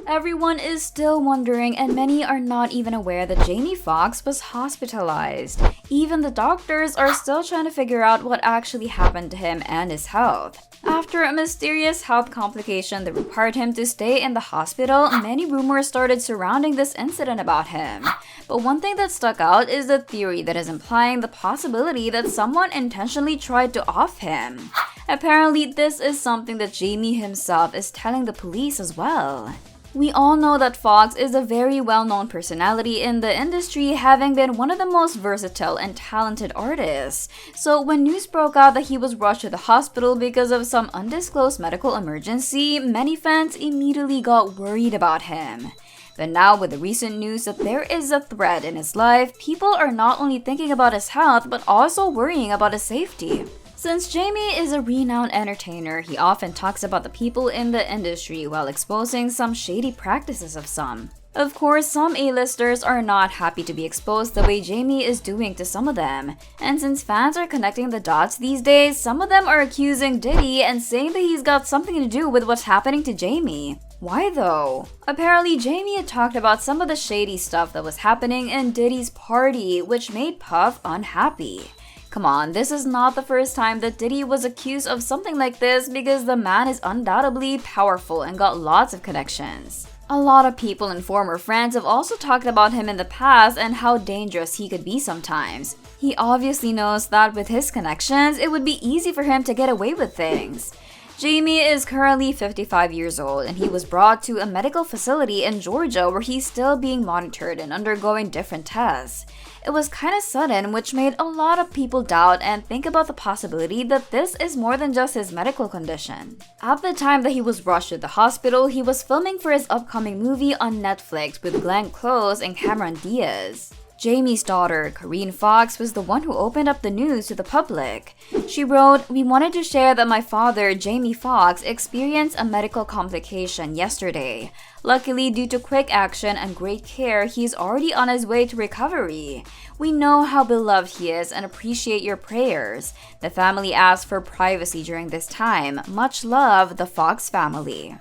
Everyone is still wondering, and many are not even aware that Jamie Foxx was hospitalized. Even the doctors are still trying to figure out what actually happened to him and his health. After a mysterious health complication that required him to stay in the hospital, many rumors started surrounding this incident about him. But one thing that stuck out is the theory that is implying the possibility that someone intentionally tried to off him. Apparently, this is something that Jamie himself is telling the police as well. We all know that Foxx is a very well-known personality in the industry, having been one of the most versatile and talented artists. So when news broke out that he was rushed to the hospital because of some undisclosed medical emergency, many fans immediately got worried about him. But now with the recent news that there is a threat in his life, people are not only thinking about his health but also worrying about his safety. Since Jamie is a renowned entertainer, he often talks about the people in the industry while exposing some shady practices of some. Of course, some A-listers are not happy to be exposed the way Jamie is doing to some of them. And since fans are connecting the dots these days, some of them are accusing Diddy and saying that he's got something to do with what's happening to Jamie. Why though? Apparently, Jamie had talked about some of the shady stuff that was happening in Diddy's party, which made Puff unhappy. Come on, this is not the first time that Diddy was accused of something like this because the man is undoubtedly powerful and got lots of connections. A lot of people and former friends have also talked about him in the past and how dangerous he could be sometimes. He obviously knows that with his connections, it would be easy for him to get away with things. Jamie is currently 55 years old and he was brought to a medical facility in Georgia where he's still being monitored and undergoing different tests. It was kinda sudden, which made a lot of people doubt and think about the possibility that this is more than just his medical condition. At the time that he was rushed to the hospital, he was filming for his upcoming movie on Netflix with Glenn Close and Cameron Diaz. Jamie's daughter, Jamie Foxx, was the one who opened up the news to the public. She wrote, "We wanted to share that my father, Jamie Foxx, experienced a medical complication yesterday. Luckily, due to quick action and great care, he's already on his way to recovery. We know how beloved he is and appreciate your prayers. The family asked for privacy during this time. Much love, the Foxx family."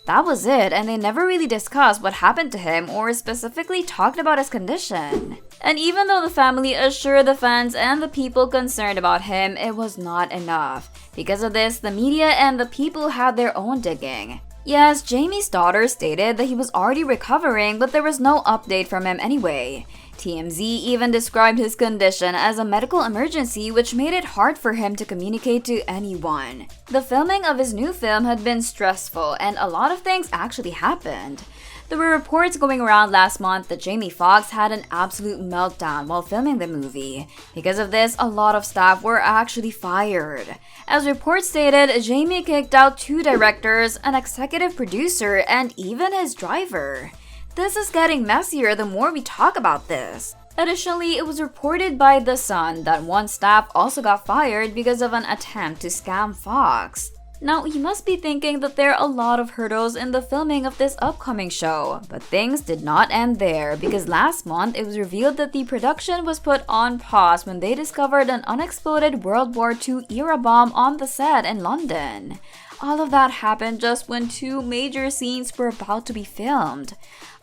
That was it, and they never really discussed what happened to him or specifically talked about his condition. And even though the family assured the fans and the people concerned about him, it was not enough. Because of this, the media and the people had their own digging. Yes, Jamie's daughter stated that he was already recovering, but there was no update from him anyway. TMZ even described his condition as a medical emergency, which made it hard for him to communicate to anyone. The filming of his new film had been stressful, and a lot of things actually happened. There were reports going around last month that Jamie Foxx had an absolute meltdown while filming the movie. Because of this, a lot of staff were actually fired. As reports stated, Jamie kicked out 2 directors, an executive producer, and even his driver. This is getting messier the more we talk about this. Additionally, it was reported by The Sun that one staff also got fired because of an attempt to scam Foxx. Now, you must be thinking that there are a lot of hurdles in the filming of this upcoming show, but things did not end there because last month it was revealed that the production was put on pause when they discovered an unexploded World War II era bomb on the set in London. All of that happened just when 2 major scenes were about to be filmed.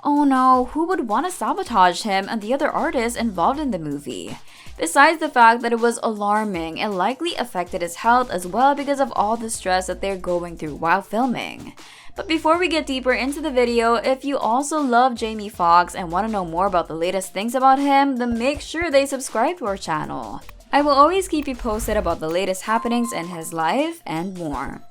Oh no, who would want to sabotage him and the other artists involved in the movie? Besides the fact that it was alarming, it likely affected his health as well because of all the stress that they're going through while filming. But before we get deeper into the video, if you also love Jamie Foxx and want to know more about the latest things about him, then make sure they subscribe to our channel. I will always keep you posted about the latest happenings in his life and more.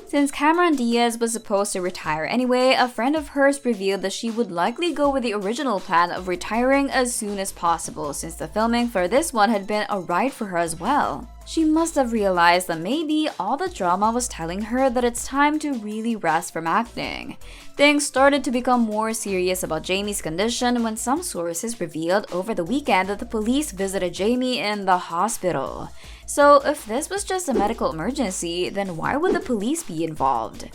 Since Cameron Diaz was supposed to retire anyway, a friend of hers revealed that she would likely go with the original plan of retiring as soon as possible since the filming for this one had been a ride for her as well. She must have realized that maybe all the drama was telling her that it's time to really rest from acting. Things started to become more serious about Jamie's condition when some sources revealed over the weekend that the police visited Jamie in the hospital. So if this was just a medical emergency, then why would the police be involved?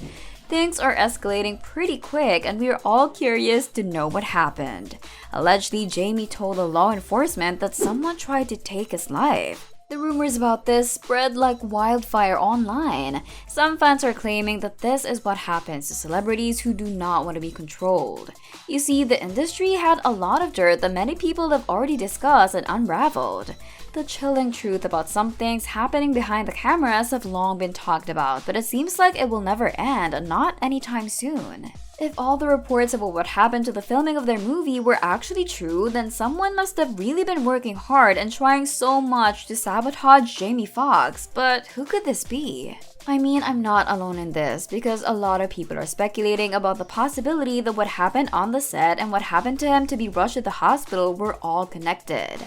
Things are escalating pretty quick and we are all curious to know what happened. Allegedly, Jamie told the law enforcement that someone tried to take his life. The rumors about this spread like wildfire online. Some fans are claiming that this is what happens to celebrities who do not want to be controlled. You see, the industry had a lot of dirt that many people have already discussed and unraveled. The chilling truth about some things happening behind the cameras have long been talked about, but it seems like it will never end, not anytime soon. If all the reports about what happened to the filming of their movie were actually true, then someone must have really been working hard and trying so much to sabotage Jamie Foxx, but who could this be? I mean, I'm not alone in this, because a lot of people are speculating about the possibility that what happened on the set and what happened to him to be rushed to the hospital were all connected.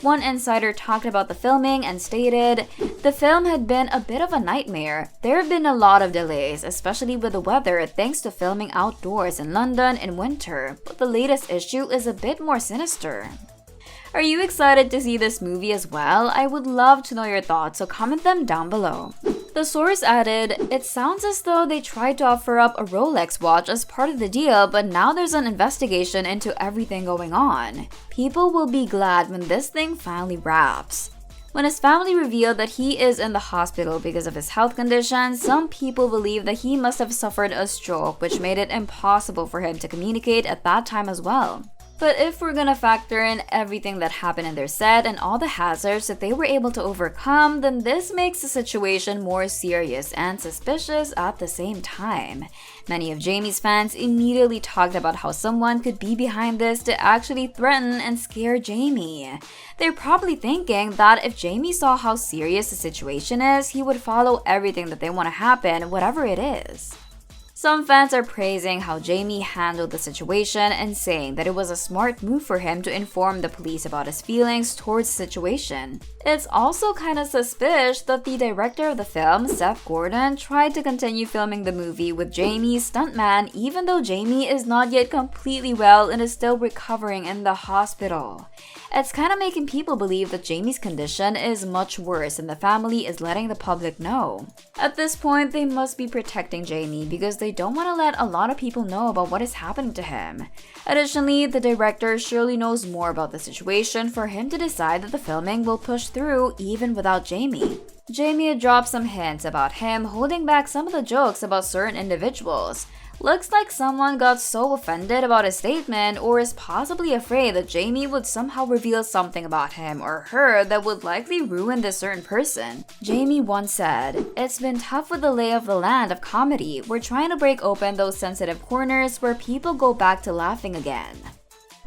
One insider talked about the filming and stated, "The film had been a bit of a nightmare. There have been a lot of delays, especially with the weather thanks to filming outdoors in London in winter, but the latest issue is a bit more sinister." Are you excited to see this movie as well? I would love to know your thoughts, so comment them down below. The source added, "It sounds as though they tried to offer up a Rolex watch as part of the deal, but now there's an investigation into everything going on. People will be glad when this thing finally wraps." When his family revealed that he is in the hospital because of his health condition, some people believe that he must have suffered a stroke, which made it impossible for him to communicate at that time as well. But if we're gonna factor in everything that happened in their set and all the hazards that they were able to overcome, then this makes the situation more serious and suspicious at the same time. Many of Jamie's fans immediately talked about how someone could be behind this to actually threaten and scare Jamie. They're probably thinking that if Jamie saw how serious the situation is, he would follow everything that they want to happen, whatever it is. Some fans are praising how Jamie handled the situation and saying that it was a smart move for him to inform the police about his feelings towards the situation. It's also kind of suspicious that the director of the film, Seth Gordon, tried to continue filming the movie with Jamie's stuntman even though Jamie is not yet completely well and is still recovering in the hospital. It's kind of making people believe that Jamie's condition is much worse and the family is letting the public know. At this point, they must be protecting Jamie because they don't want to let a lot of people know about what is happening to him. Additionally, the director surely knows more about the situation for him to decide that the filming will push through even without Jamie. Jamie had dropped some hints about him holding back some of the jokes about certain individuals. Looks like someone got so offended about his statement or is possibly afraid that Jamie would somehow reveal something about him or her that would likely ruin this certain person. Jamie once said, "It's been tough with the lay of the land of comedy. We're trying to break open those sensitive corners where people go back to laughing again."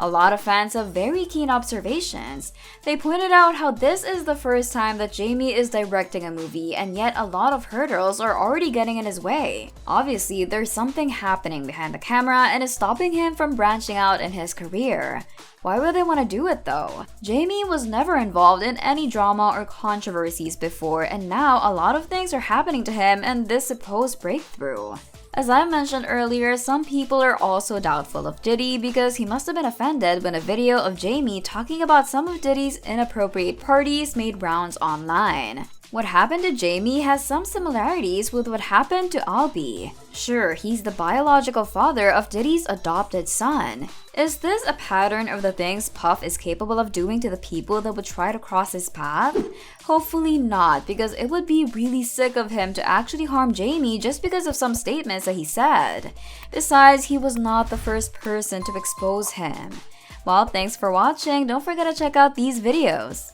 A lot of fans have very keen observations. They pointed out how this is the first time that Jamie is directing a movie, and yet a lot of hurdles are already getting in his way. Obviously, there's something happening behind the camera and is stopping him from branching out in his career. Why would they want to do it though? Jamie was never involved in any drama or controversies before, and now a lot of things are happening to him and this supposed breakthrough. As I mentioned earlier, some people are also doubtful of Diddy because he must have been offended when a video of Jamie talking about some of Diddy's inappropriate parties made rounds online. What happened to Jamie has some similarities with what happened to Albie. Sure, he's the biological father of Diddy's adopted son. Is this a pattern of the things Puff is capable of doing to the people that would try to cross his path? Hopefully not, because it would be really sick of him to actually harm Jamie just because of some statements that he said. Besides, he was not the first person to expose him. Well, thanks for watching. Don't forget to check out these videos.